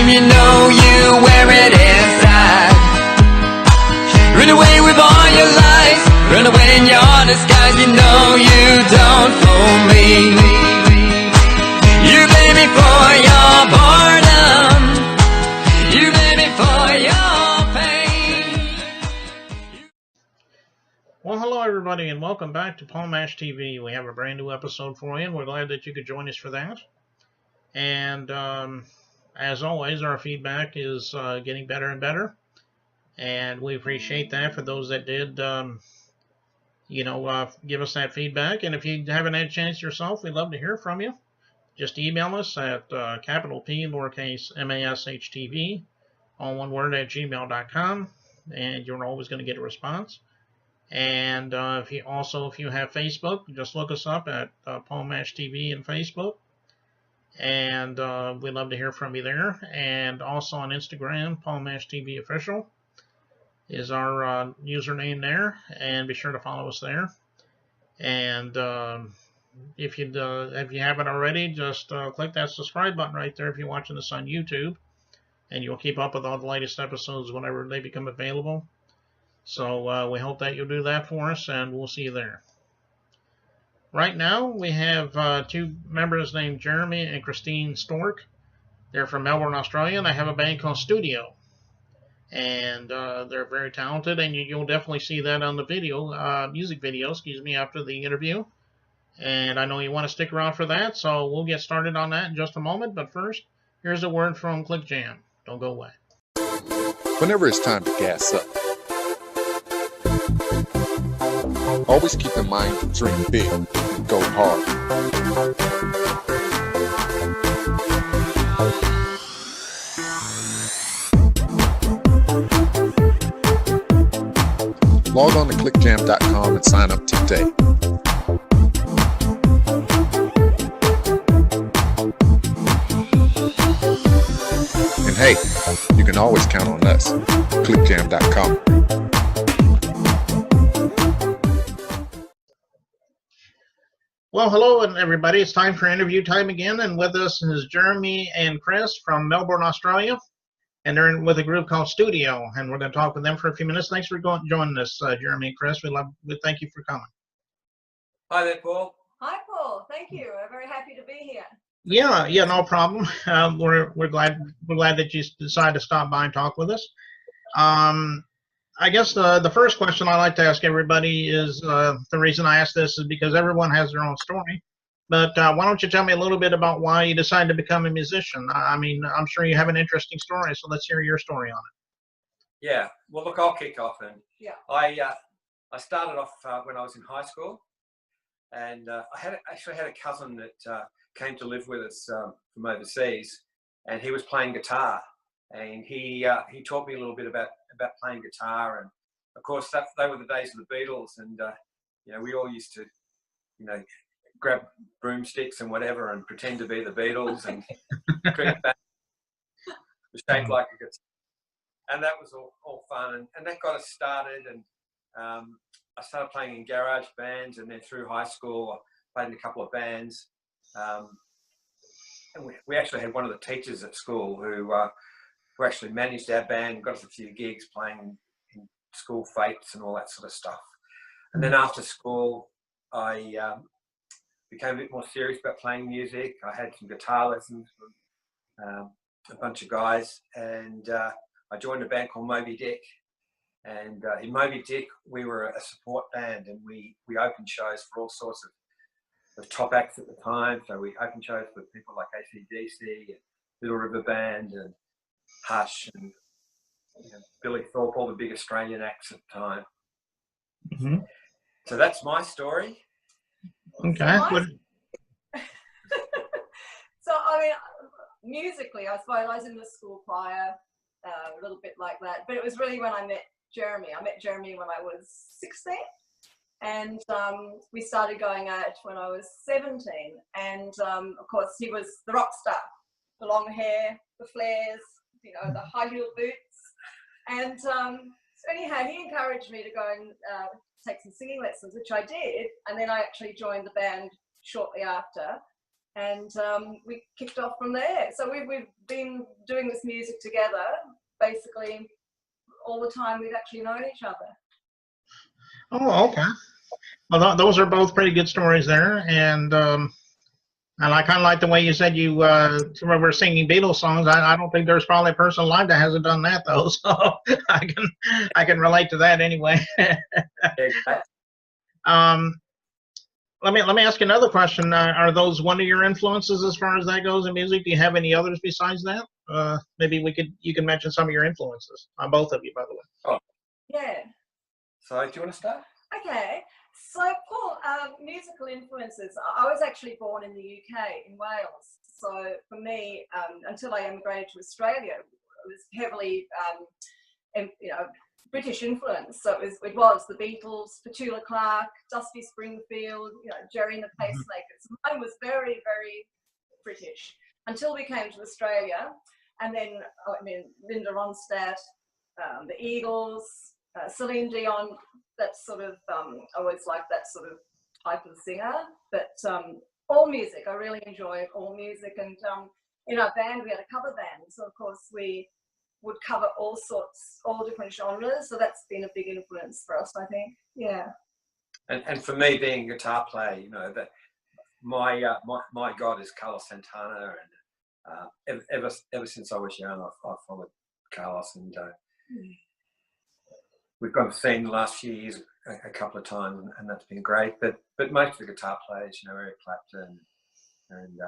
you know you wear it inside. Run away with all your lies, run away in your disguise. You know you don't fool me. You blame me for your boredom, you blame me for your pain. Well, hello everybody, and welcome back to Paul Mash TV. We have a brand new episode for you, and we're glad that you could join us for that. And as always, our feedback is getting better and better, and we appreciate that for those that did, give us that feedback. And if you haven't had a chance yourself, we'd love to hear from you. Just email us at capital P, lowercase MASHTV, all one word, at gmail.com, and you're always going to get a response. And if you have Facebook, just look us up at Paul Mash TV and Facebook. And we'd love to hear from you there. And also on Instagram, Paul Mash TV Official is our username there. And be sure to follow us there. And if you haven't already, just click that subscribe button right there if you're watching this on YouTube. And you'll keep up with all the latest episodes whenever they become available. So we hope that you'll do that for us, and we'll see you there. Right now, we have two members named Jeremy and Christine Stork. They're from Melbourne, Australia, and they have a band called Studeo. And they're very talented, and you'll definitely see that on the music video, after the interview. And I know you want to stick around for that, so we'll get started on that in just a moment. But first, here's a word from Click Jam. Don't go away. Whenever it's time to gas up, always keep in mind to dream big and go hard. Log on to clickjam.com and sign up today. And hey, you can always count on us. clickjam.com. Well, hello everybody. It's time for interview time again, and with us is Jeremy and Chris from Melbourne, Australia, and they're with a group called Studeo, and we're going to talk with them for a few minutes. Thanks for joining us, Jeremy and Chris. We thank you for coming. Hi there, Paul. Hi, Paul. Thank you. We're very happy to be here. Yeah, no problem. We're glad that you decided to stop by and talk with us. I guess the first question I like to ask everybody is, the reason I ask this is because everyone has their own story. But why don't you tell me a little bit about why you decided to become a musician? I mean, I'm sure you have an interesting story, so let's hear your story on it. Yeah, well, look, I'll kick off. And yeah, I started off when I was in high school, and I actually had a cousin that came to live with us from overseas, and he was playing guitar, and he taught me a little bit about playing guitar. And of course they were the days of the Beatles, and we all used to grab broomsticks and whatever and pretend to be the Beatles and create back shaped like a guitar, and that was all fun, and that got us started. And I started playing in garage bands, and then through high school I played in a couple of bands, and we actually had one of the teachers at school who actually managed our band and got us a few gigs playing in school fetes and all that sort of stuff. And then after school, I became a bit more serious about playing music. I had some guitar lessons from a bunch of guys, and I joined a band called Moby Dick. And in Moby Dick, we were a support band, and we opened shows for all sorts of top acts at the time. So we opened shows for people like AC/DC, and Little River Band, and Hush, and Billy Thorpe, all the big Australian acts at the time. Mm-hmm. So that's my story. Okay. So I mean, musically, I suppose I was in the school choir, a little bit like that. But it was really when I met Jeremy. I met Jeremy when I was 16, and we started going out when I was 17. And of course, he was the rock star, the long hair, the flares, the high-heeled boots. And so anyhow, he encouraged me to go and take some singing lessons, which I did. And then I actually joined the band shortly after. and we kicked off from there. So we've been doing this music together basically all the time we've actually known each other. Oh, okay. Well, those are both pretty good stories there, and I kind of like the way you said you were singing Beatles songs. I don't think there's probably a person alive that hasn't done that though, so I can relate to that anyway. um, let me ask you another question. Are those one of your influences as far as that goes in music? Do you have any others besides that? Maybe you can mention some of your influences on both of you, by the way. Oh, Yeah. so do you want to start? Okay. So, Paul, musical influences. I was actually born in the UK, in Wales. So, for me, until I emigrated to Australia, it was heavily, British influence. So it was the Beatles, Petula Clark, Dusty Springfield, Jerry and the Pacemakers. Mine was very, very British until we came to Australia, and then Linda Ronstadt, the Eagles, Celine Dion. That's sort of I always like that sort of type of singer. But all music, I really enjoy all music. And in our band, we had a cover band, so of course we would cover all different genres. So that's been a big influence for us, I think. Yeah. And for me, being a guitar player, that my god is Carlos Santana, and ever since I was young, I've followed Carlos, and we've gone to see him the last few years a couple of times, and that's been great. But most of the guitar players, Eric Clapton, and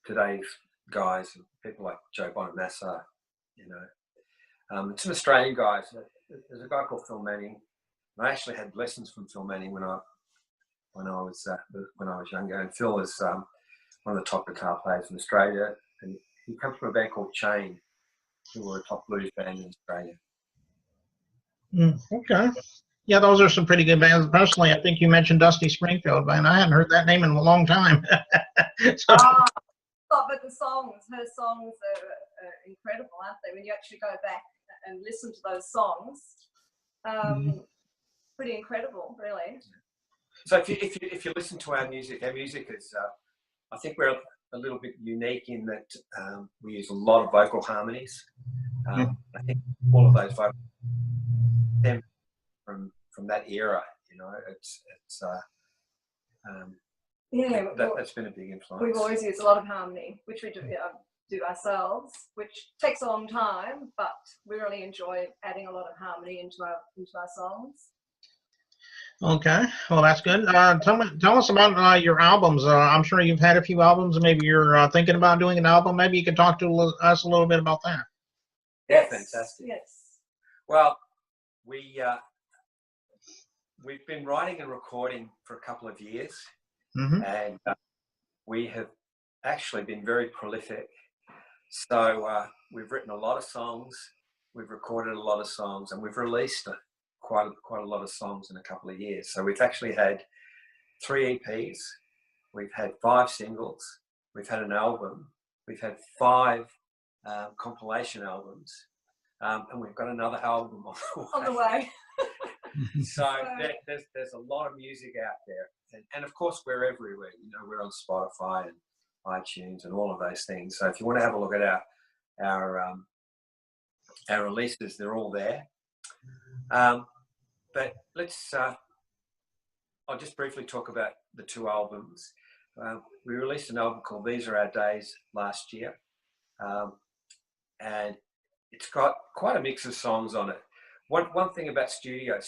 today's guys, people like Joe Bonamassa, some Australian guys. There's a guy called Phil Manning. I actually had lessons from Phil Manning when I was younger. And Phil is one of the top guitar players in Australia, and he comes from a band called Chain, who were a top blues band in Australia. Okay. Yeah, those are some pretty good bands. Personally, I think you mentioned Dusty Springfield, man. I hadn't heard that name in a long time. But her songs are incredible, aren't they? When you actually go back and listen to those songs, pretty incredible, really. So if you listen to our music is, I think we're a little bit unique in that we use a lot of vocal harmonies. I think all of those vocals stem from that era. That's been a big influence. We've always used a lot of harmony, which we do ourselves, which takes a long time, but we really enjoy adding a lot of harmony into our songs. Okay, well that's good. Tell us about your albums. I'm sure you've had a few albums, and maybe you're thinking about doing an album. Maybe you could talk to us a little bit about that. Yeah, yes. Fantastic. Yes. Well, we've been writing and recording for a couple of years, and we have actually been very prolific. So we've written a lot of songs, we've recorded a lot of songs, and we've released quite a lot of songs in a couple of years. So we've actually had 3 EPs, we've had 5 singles, we've had an album, we've had 5 compilation albums, and we've got another album on the way. So there's a lot of music out there, and of course we're everywhere. We're on Spotify and iTunes and all of those things. So if you want to have a look at our releases, they're all there. But I'll just briefly talk about the 2 albums. We released an album called These Are Our Days last year, and it's got quite a mix of songs on it. One thing about Studeo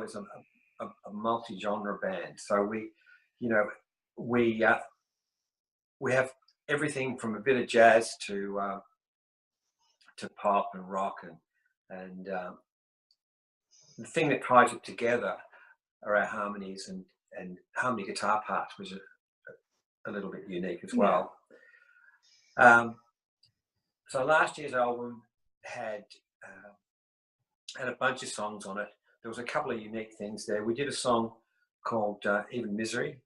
is a multi-genre band. So we have everything from a bit of jazz to pop and rock, and the thing that ties it together are our harmonies and harmony guitar parts, which are a little bit unique as well. So last year's album had a bunch of songs on it. There was a couple of unique things there. We did a song called Even Misery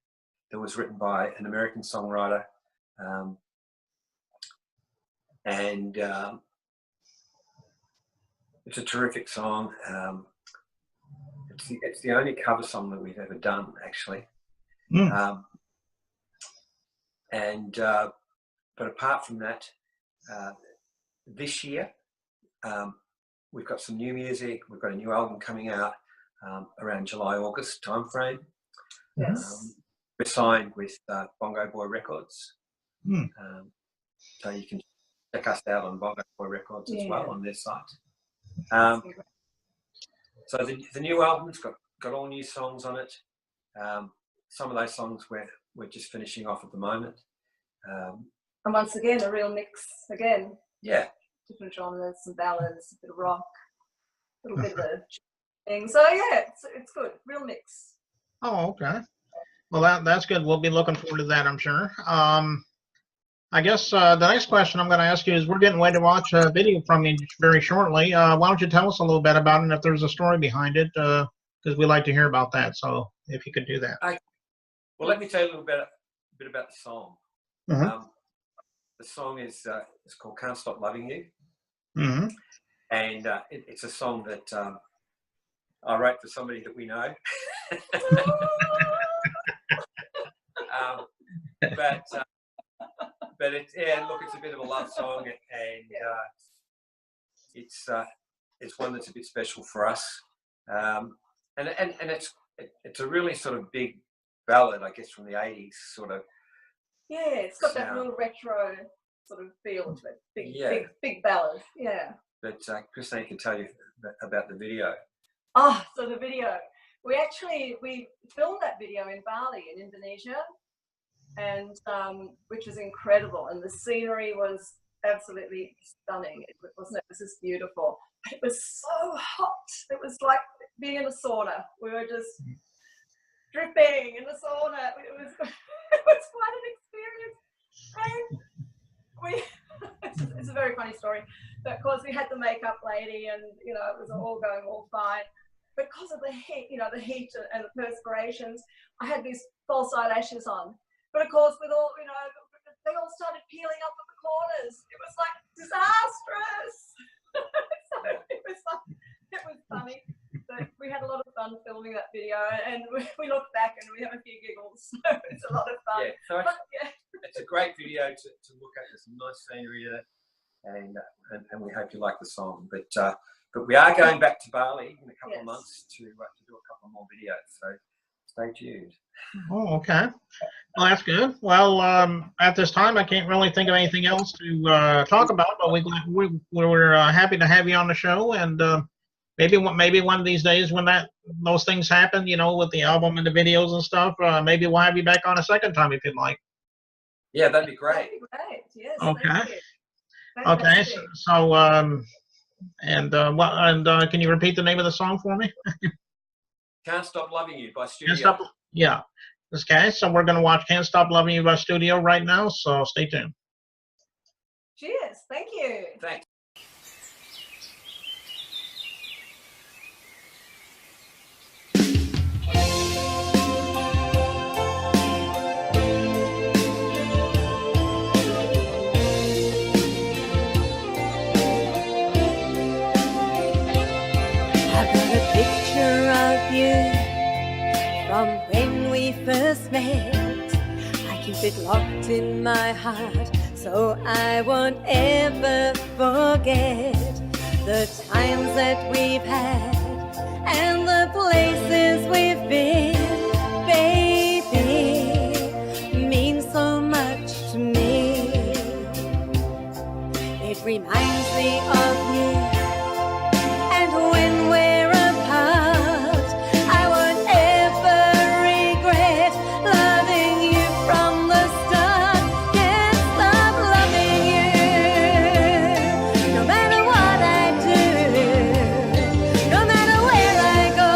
that was written by an American songwriter, and it's a terrific song. It's the only cover song that we've ever done, actually. And but apart from that, this year we've got some new music. We've got a new album coming out around July, August timeframe. Yes. We're signed with Bongo Boy Records, so you can check us out on Bongo Boy Records as well on their site. So the new album's got all new songs on it. Some of those songs we're just finishing off at the moment. And once again, a real mix again. Yeah. Different genres, some ballads, a bit of rock, a little bit of thing. So yeah, it's good. Real mix. Oh, okay. Well, that's good. We'll be looking forward to that, I'm sure. I guess the next question I'm going to ask you is, we're getting ready to watch a video from you very shortly. Why don't you tell us a little bit about it, and if there's a story behind it, because we like to hear about that. So if you could do that. Well, let me tell you a little bit about the song. The song is it's called "Can't Stop Loving You," and it's a song that I wrote for somebody that we know. But it's it's a bit of a love song, and it's one that's a bit special for us, and it's a really sort of big ballad, I guess, from the 80s sort of. Yeah, it's got that real retro sort of feel to it. Big ballad. Yeah. But Christine can tell you about the video. Oh, so the video. We filmed that video in Bali in Indonesia, and which was incredible, and the scenery was absolutely stunning. It was just beautiful. It was so hot. It was like being in a sauna. We were just dripping in the sauna. It was quite an experience. And it's a very funny story. But of course, we had the makeup lady, and it was all going all fine. Because of the heat, the heat and the perspirations, I had these false eyelashes on. But of course, with all, they all started peeling up at the corners. It was like disastrous. So it was funny. But we had a lot of fun filming that video, and we look back and we have a few giggles. So it's a lot of fun. Yeah, so it's a great video to look at. There's some nice scenery in it, and we hope you like the song. But we are going back to Bali in a couple of months to do a couple more videos. So stay tuned. Oh, okay. Well, that's good. Well, at this time, I can't really think of anything else to talk about, but we're happy to have you on the show, and maybe one of these days when those things happen, with the album and the videos and stuff, maybe we'll have you back on a second time if you'd like. Yeah, that'd be great. That'd be great. Yes. Okay. Okay. So, can you repeat the name of the song for me? Can't Stop Loving You by Studeo. Can't Stop. Yeah. Okay, so we're going to watch Can't Stop Loving You by Studeo right now, so stay tuned. Cheers. Thank you. Thanks. From when we first met, I keep it locked in my heart, so I won't ever forget the times that we've had and the places we've been. Baby, means so much to me. It reminds me of you, and when we're apart, I won't ever regret loving you from the start. Can't stop loving you, no matter what I do, no matter where I go.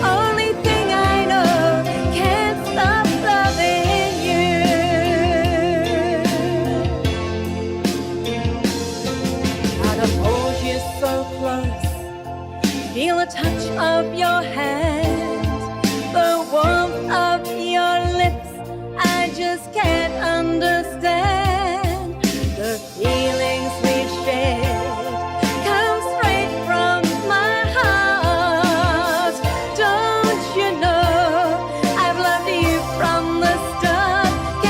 Only thing I know, can't stop loving you. Gotta hold you so close, feel the touch of your hand, the warmth of your lips. I just can't understand the feelings we've shared. Come straight from my heart. Don't you know I've loved you from the start?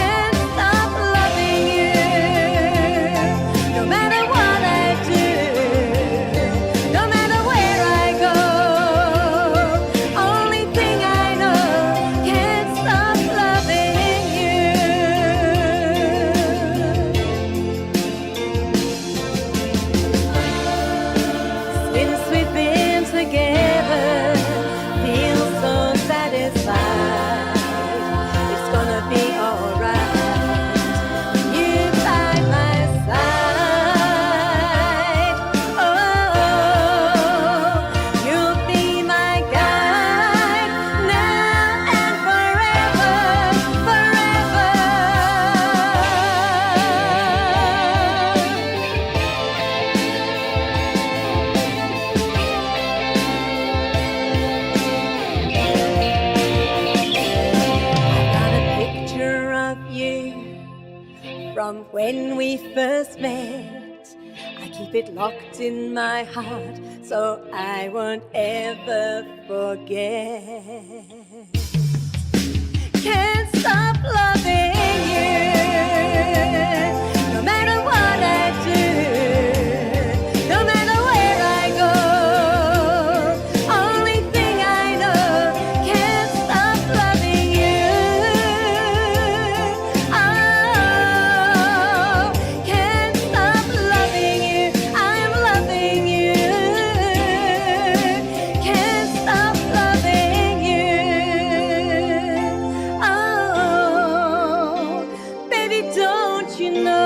you from when we first met. I keep it locked in my heart so I won't ever forget. Can't stop loving you, no matter what I do, no matter where I go. Only thing I know, can't stop loving you. Oh, can't stop loving you. I'm loving you. Can't stop loving you. Oh, baby, don't you know?